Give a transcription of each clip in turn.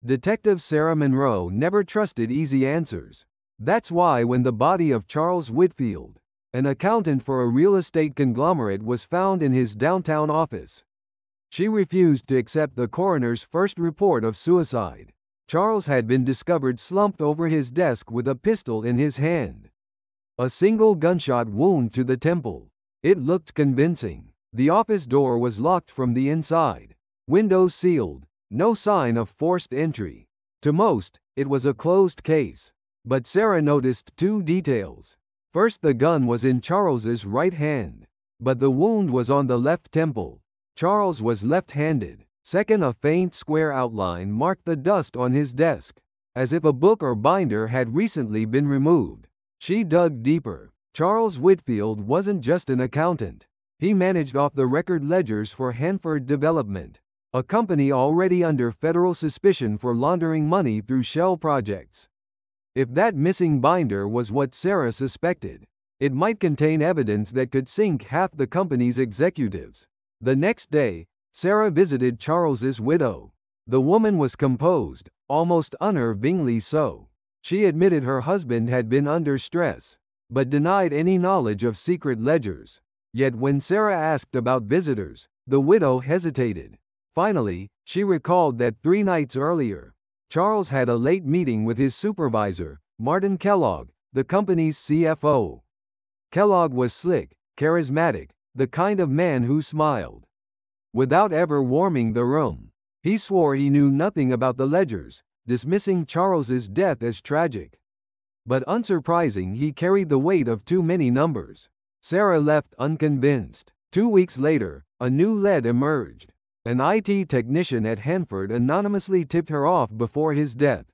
Detective Sarah Monroe never trusted easy answers. That's why when the body of Charles Whitfield, an accountant for a real estate conglomerate, was found in his downtown office, she refused to accept the coroner's first report of suicide. Charles had been discovered slumped over his desk with a pistol in his hand. A single gunshot wound to the temple. It looked convincing. The office door was locked from the inside. Windows sealed. No sign of forced entry. To most, it was a closed case. But Sarah noticed two details. First, the gun was in Charles's right hand, but the wound was on the left temple. Charles was left-handed. Second, a faint square outline marked the dust on his desk, as if a book or binder had recently been removed. She dug deeper. Charles Whitfield wasn't just an accountant. He managed off-the-record ledgers for Hanford Development, a company already under federal suspicion for laundering money through shell projects. If that missing binder was what Sarah suspected, it might contain evidence that could sink half the company's executives. The next day, Sarah visited Charles's widow. The woman was composed, almost unnervingly so. She admitted her husband had been under stress, but denied any knowledge of secret ledgers. Yet when Sarah asked about visitors, the widow hesitated. Finally, she recalled that 3 nights earlier, Charles had a late meeting with his supervisor, Martin Kellogg, the company's CFO. Kellogg was slick, charismatic, the kind of man who smiled without ever warming the room. He swore he knew nothing about the ledgers, dismissing Charles's death as tragic. But unsurprising, he carried the weight of too many numbers. Sarah left unconvinced. 2 weeks later, a new lead emerged. An IT technician at Hanford anonymously tipped her off before his death.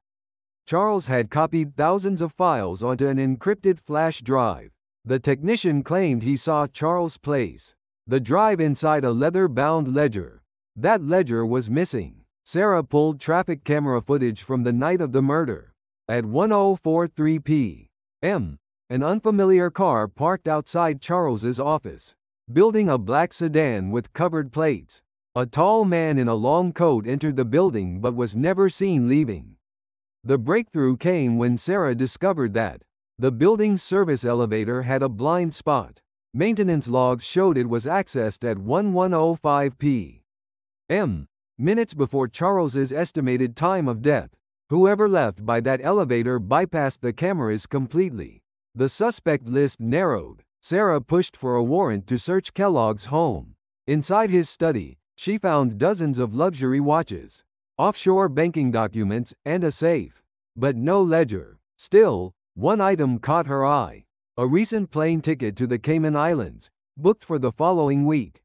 Charles had copied thousands of files onto an encrypted flash drive. The technician claimed he saw Charles place the drive inside a leather-bound ledger. That ledger was missing. Sarah pulled traffic camera footage from the night of the murder. At 10:43 p.m., an unfamiliar car parked outside Charles's office, building a black sedan with covered plates. A tall man in a long coat entered the building but was never seen leaving. The breakthrough came when Sarah discovered that the building's service elevator had a blind spot. Maintenance logs showed it was accessed at 11:05 p.m., minutes before Charles's estimated time of death. Whoever left by that elevator bypassed the cameras completely. The suspect list narrowed. Sarah pushed for a warrant to search Kellogg's home. Inside his study, she found dozens of luxury watches, offshore banking documents, and a safe. But no ledger. Still, one item caught her eye. A recent plane ticket to the Cayman Islands, booked for the following week.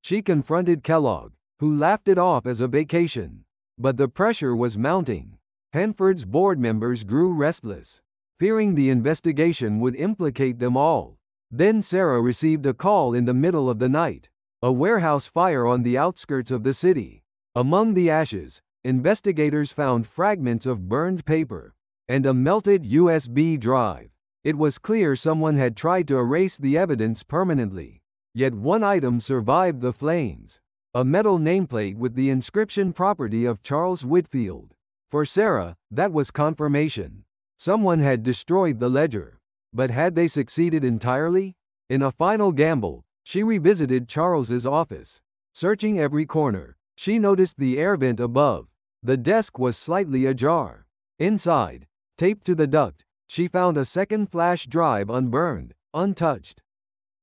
She confronted Kellogg, who laughed it off as a vacation. But the pressure was mounting. Hanford's board members grew restless, fearing the investigation would implicate them all. Then Sarah received a call in the middle of the night. A warehouse fire on the outskirts of the city. Among the ashes, investigators found fragments of burned paper and a melted USB drive. It was clear someone had tried to erase the evidence permanently. Yet one item survived the flames. A metal nameplate with the inscription "Property of Charles Whitfield." For Sarah, that was confirmation. Someone had destroyed the ledger. But had they succeeded entirely? In a final gamble, she revisited Charles's office. Searching every corner, she noticed the air vent above. The desk was slightly ajar. Inside, taped to the duct, she found a second flash drive unburned, untouched.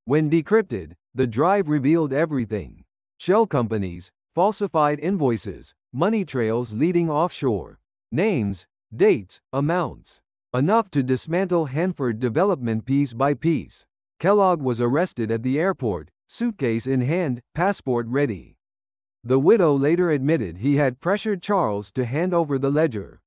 When decrypted, the drive revealed everything. Shell companies, falsified invoices, money trails leading offshore, names, dates, amounts. Enough to dismantle Hanford Development piece by piece. Kellogg was arrested at the airport, suitcase in hand, passport ready. The widow later admitted he had pressured Charles to hand over the ledger,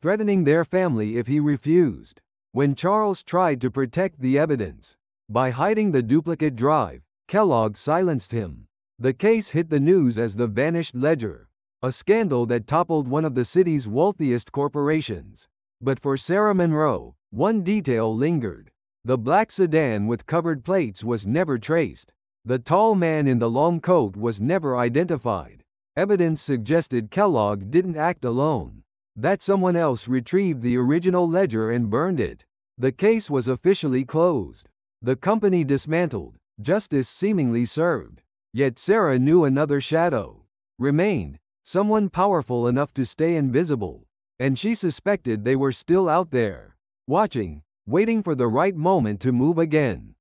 threatening their family if he refused. When Charles tried to protect the evidence by hiding the duplicate drive, Kellogg silenced him. The case hit the news as the vanished ledger, a scandal that toppled one of the city's wealthiest corporations. But for Sarah Monroe, one detail lingered. The black sedan with covered plates was never traced. The tall man in the long coat was never identified. Evidence suggested Kellogg didn't act alone, that someone else retrieved the original ledger and burned it. The case was officially closed. The company dismantled, justice seemingly served. Yet Sarah knew another shadow remained, someone powerful enough to stay invisible, and she suspected they were still out there, watching, waiting for the right moment to move again.